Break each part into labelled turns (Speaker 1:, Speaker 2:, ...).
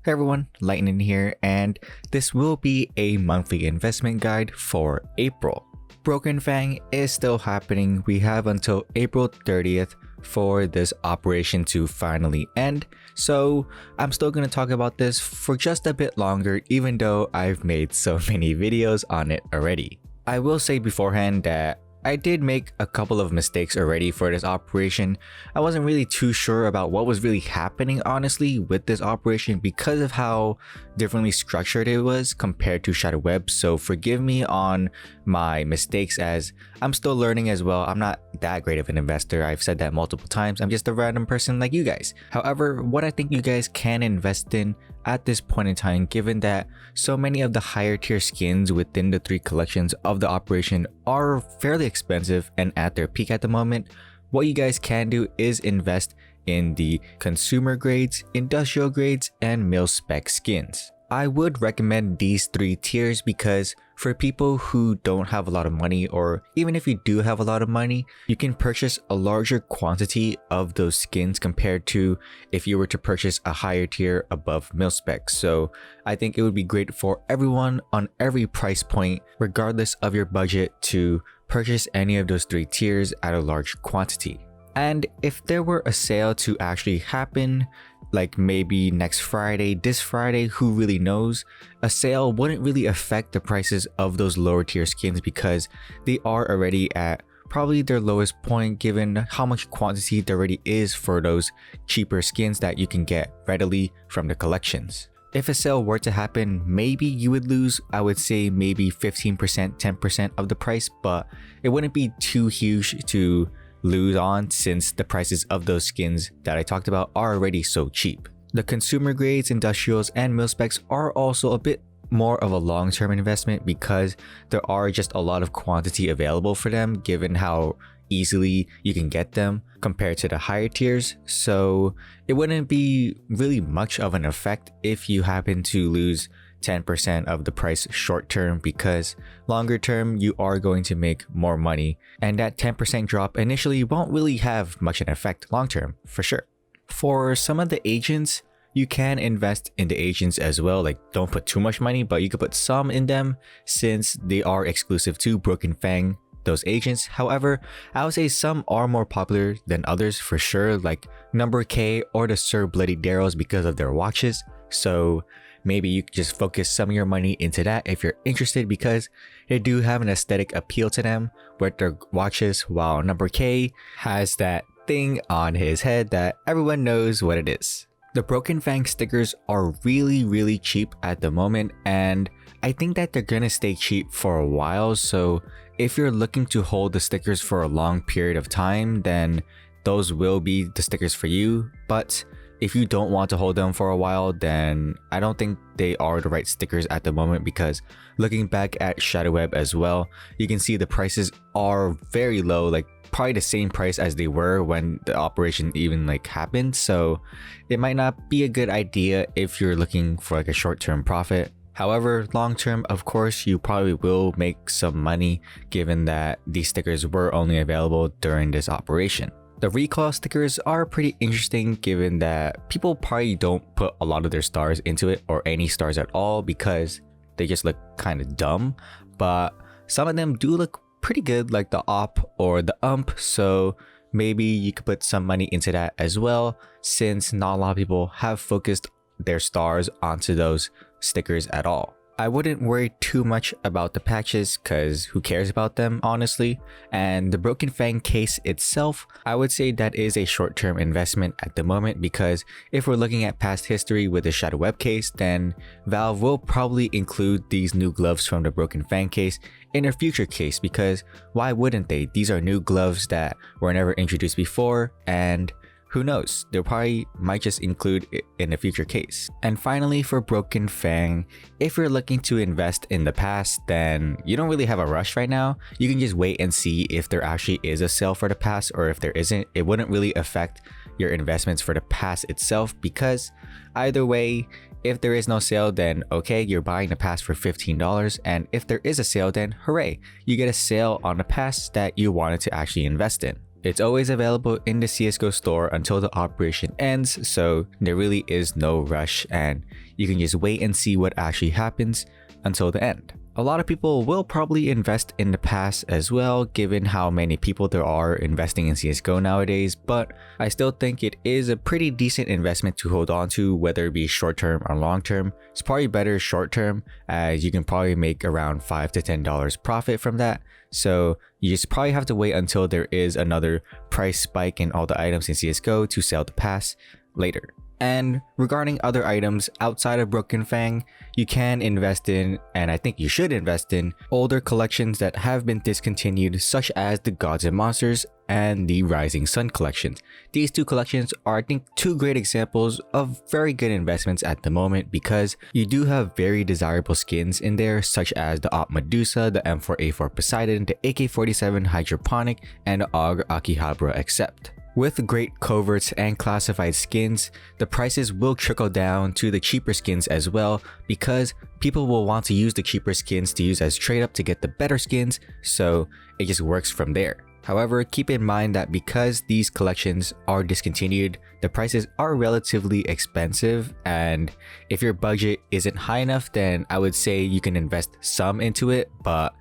Speaker 1: Hey everyone, Lightning here, and this will be a monthly investment guide for April. Broken Fang is still happening. We have until April 30th for this operation to finally end, so I'm still going to talk about this for just a bit longer even though I've made so many videos on it already. I will say beforehand that I did make a couple of mistakes already for this operation. I wasn't really too sure about what was really happening honestly with this operation because of how differently structured it was compared to Shadow Web, so forgive me on my mistakes as I'm still learning as well. I'm not that great of an investor, I've said that multiple times. I'm just a random person like you guys. However, what I think you guys can invest in at this point in time, given that so many of the higher tier skins within the 3 collections of the operation are fairly expensive and at their peak at the moment, what you guys can do is invest in the consumer grades, industrial grades, and mil spec skins. I would recommend these 3 tiers because for people who don't have a lot of money, or even if you do have a lot of money, you can purchase a larger quantity of those skins compared to if you were to purchase a higher tier above mil spec. So I think it would be great for everyone on every price point, regardless of your budget, to purchase any of those 3 tiers at a large quantity. And if there were a sale to actually happen, like maybe next Friday, this Friday, who really knows, a sale wouldn't really affect the prices of those lower tier skins because they are already at probably their lowest point given how much quantity there already is for those cheaper skins that you can get readily from the collections. If a sale were to happen, maybe you would lose, I would say maybe 15%, 10% of the price, but it wouldn't be too huge to lose on since the prices of those skins that I talked about are already so cheap. The consumer grades, industrials, and mil specs are also a bit more of a long-term investment because there are just a lot of quantity available for them given how easily you can get them compared to the higher tiers, so it wouldn't be really much of an effect if you happen to lose 10% of the price short term, because longer term you are going to make more money and that 10% drop initially won't really have much an effect long term for sure. For some of the agents, you can invest in the agents as well, like don't put too much money, but you could put some in them since they are exclusive to Broken Fang, those agents. However, I would say some are more popular than others for sure, like Number K or the Sir Bloody Darrows because of their watches, so maybe you could just focus some of your money into that if you're interested because they do have an aesthetic appeal to them with their watches, while Number K has that thing on his head that everyone knows what it is. The Broken Fang stickers are really cheap at the moment, and I think that they're gonna stay cheap for a while, so if you're looking to hold the stickers for a long period of time, then those will be the stickers for you. But if you don't want to hold them for a while, then I don't think they are the right stickers at the moment, because looking back at Shadow Web as well, you can see the prices are very low, like probably the same price as they were when the operation even like happened, so it might not be a good idea if you're looking for like a short-term profit. However, long term, of course, you probably will make some money given that these stickers were only available during this operation. The recoil stickers are pretty interesting given that people probably don't put a lot of their stars into it, or any stars at all, because they just look kind of dumb, but some of them do look pretty good, like the op or the ump, so maybe you could put some money into that as well since not a lot of people have focused their stars onto those stickers at all. I wouldn't worry too much about the patches because who cares about them honestly, and the Broken Fang case itself, I would say that is a short-term investment at the moment, because if we're looking at past history with the Shadow Web case, then Valve will probably include these new gloves from the Broken Fang case in a future case, because why wouldn't they? These are new gloves that were never introduced before, and who knows, they probably might just include it in a future case. And finally, for Broken Fang, if you're looking to invest in the past, then you don't really have a rush right now. You can just wait and see if there actually is a sale for the past, or if there isn't, it wouldn't really affect your investments for the past itself, because either way, if there is no sale, then okay, you're buying the pass for $15, and if there is a sale, then hooray, you get a sale on the pass that you wanted to actually invest in. It's always available in the CSGO store until the operation ends, so there really is no rush and you can just wait and see what actually happens until the end. A lot of people will probably invest in the pass as well, given how many people there are investing in CSGO nowadays, but I still think it is a pretty decent investment to hold on to, whether it be short term or long term. It's probably better short term, as you can probably make around $5 to $10 profit from that. So you just probably have to wait until there is another price spike in all the items in CSGO to sell the pass later. And regarding other items outside of Broken Fang, you can invest in, and I think you should invest in, older collections that have been discontinued, such as the Gods and Monsters and the Rising Sun collections. These two collections are, I think, two great examples of very good investments at the moment, because you do have very desirable skins in there, such as the Op Medusa, the M4A4 Poseidon, the AK-47 Hydroponic, and the AUG Akihabara Accept. With great coverts and classified skins, the prices will trickle down to the cheaper skins as well, because people will want to use the cheaper skins to use as trade up to get the better skins, so it just works from there. However, keep in mind that because these collections are discontinued, the prices are relatively expensive, and if your budget isn't high enough, then I would say you can invest some into it, but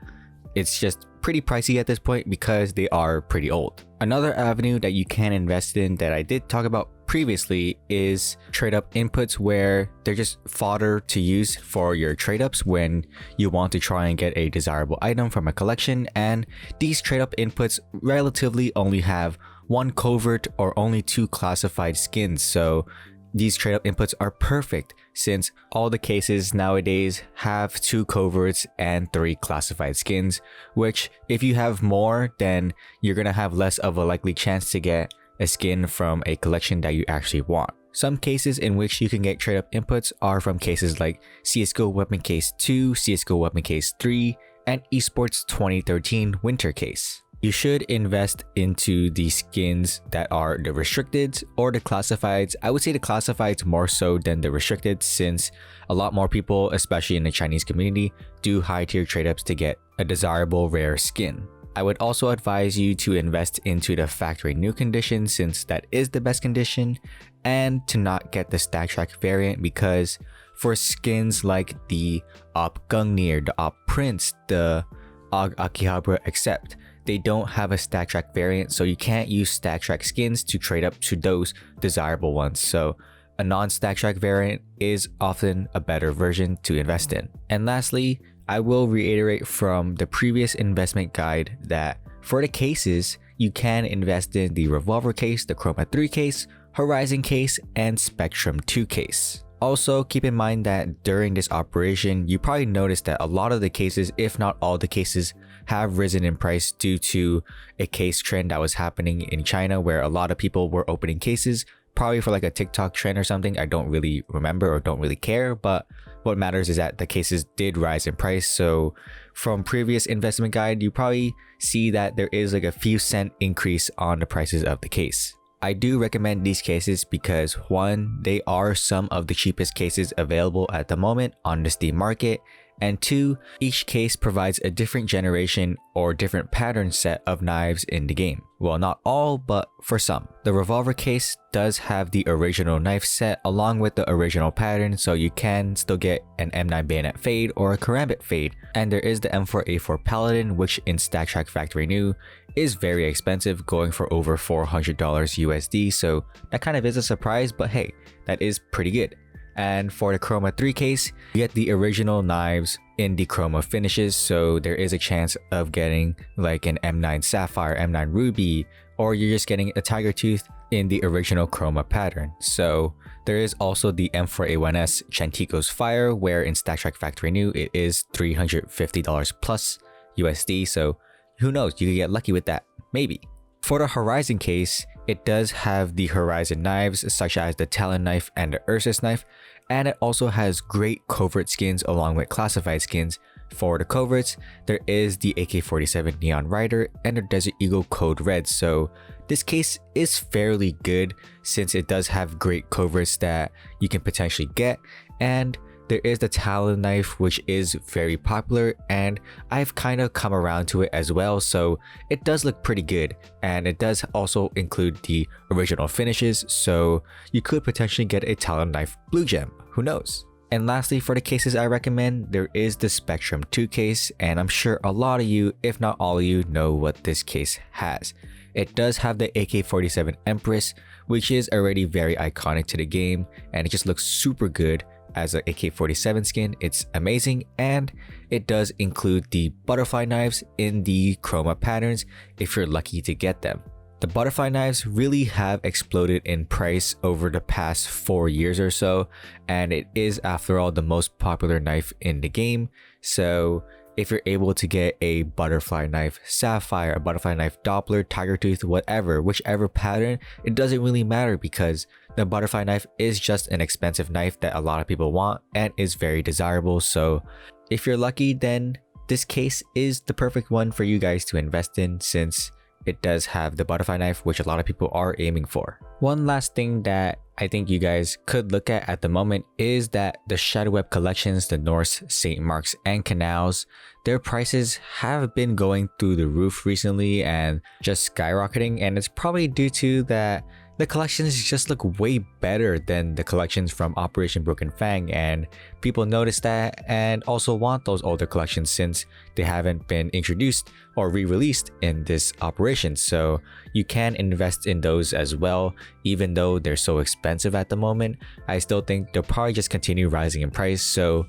Speaker 1: it's just pretty pricey at this point because they are pretty old. Another avenue that you can invest in that I did talk about previously is trade up inputs, where they're just fodder to use for your trade ups when you want to try and get a desirable item from a collection, and these trade up inputs relatively only have one covert or only two classified skins, so these trade up inputs are perfect since all the cases nowadays have 2 coverts and 3 classified skins, which if you have more, then you're gonna have less of a likely chance to get a skin from a collection that you actually want. Some cases in which you can get trade up inputs are from cases like CSGO Weapon Case 2, CSGO Weapon Case 3, and Esports 2013 Winter Case. You should invest into the skins that are the restricted or the classifieds. I would say the classifieds more so than the restricted, since a lot more people, especially in the Chinese community, do high tier trade ups to get a desirable rare skin. I would also advise you to invest into the factory new condition, since that is the best condition, and to not get the stack track variant, because for skins like the Op Gungnir, the Op Prince, the AUG Akihabara Accept, they don't have a stack track variant, so you can't use stack track skins to trade up to those desirable ones. So a non-stack track variant is often a better version to invest in. And lastly, I will reiterate from the previous investment guide that for the cases, you can invest in the Revolver case, the Chroma 3 case, Horizon case, and Spectrum 2 case. Also, keep in mind that during this operation, you probably noticed that a lot of the cases, if not all the cases, have risen in price due to a case trend that was happening in China, where a lot of people were opening cases, probably for like a TikTok trend or something. I don't really remember or don't really care, but what matters is that the cases did rise in price. So from previous investment guide, you probably see that there is like a few cent increase on the prices of the case. I do recommend these cases because 1, they are some of the cheapest cases available at the moment on the Steam market, and 2, each case provides a different generation or different pattern set of knives in the game. Well, not all, but for some. The Revolver case does have the original knife set along with the original pattern, so you can still get an M9 Bayonet Fade or a Karambit Fade. And there is the M4A4 Paladin, which in Stack Track Factory New is very expensive, going for over $400 USD, so that kind of is a surprise, but hey, that is pretty good. And for the Chroma 3 case, you get the original knives in the Chroma finishes, so there is a chance of getting like an M9 Sapphire, M9 Ruby, or you're just getting a Tiger Tooth in the original Chroma pattern. So there is also the M4A1S Chantico's Fire, where in Stack Track Factory New it is $350 plus USD, so who knows, you could get lucky with that, maybe. For the Horizon case, it does have the Horizon knives such as the Talon knife and the Ursus knife, and it also has great covert skins along with classified skins. For the coverts, there is the AK-47 Neon Rider and the Desert Eagle Code Red, so this case is fairly good since it does have great coverts that you can potentially get, and there is the Talon knife, which is very popular, and I've kind of come around to it as well, so it does look pretty good, and it does also include the original finishes, so you could potentially get a Talon knife blue gem, who knows. And lastly, for the cases I recommend, there is the Spectrum 2 case, and I'm sure a lot of you, if not all of you, know what this case has. It does have the AK-47 Empress, which is already very iconic to the game, and it just looks super good as an AK-47 skin. It's amazing, and it does include the butterfly knives in the chroma patterns if you're lucky to get them. The butterfly knives really have exploded in price over the past 4 years or so, and it is, after all, the most popular knife in the game. So if you're able to get a butterfly knife sapphire, a butterfly knife Doppler, tiger tooth, whatever, whichever pattern, it doesn't really matter because the butterfly knife is just an expensive knife that a lot of people want and is very desirable. So if you're lucky, then this case is the perfect one for you guys to invest in, since it does have the butterfly knife, which a lot of people are aiming for. One last thing that I think you guys could look at the moment is that the Shadow Web collections, the Norse, St. Mark's, and Canals, their prices have been going through the roof recently and just skyrocketing, and it's probably due to that the collections just look way better than the collections from Operation Broken Fang, and people notice that and also want those older collections since they haven't been introduced or re-released in this operation. So you can invest in those as well, even though they're so expensive at the moment. I still think they'll probably just continue rising in price, so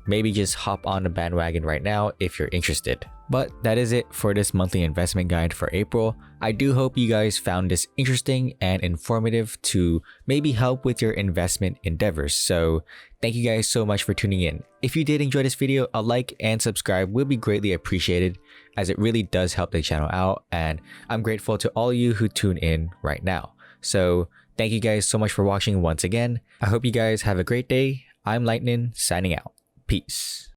Speaker 1: maybe just hop on the bandwagon right now if you're interested. But that is it for this monthly investment guide for April. I do hope you guys found this interesting and informative to maybe help with your investment endeavors. So thank you guys so much for tuning in. If you did enjoy this video, a like and subscribe will be greatly appreciated, as it really does help the channel out, and I'm grateful to all of you who tune in right now. So thank you guys so much for watching once again. I hope you guys have a great day. I'm Lightning, signing out. Peace.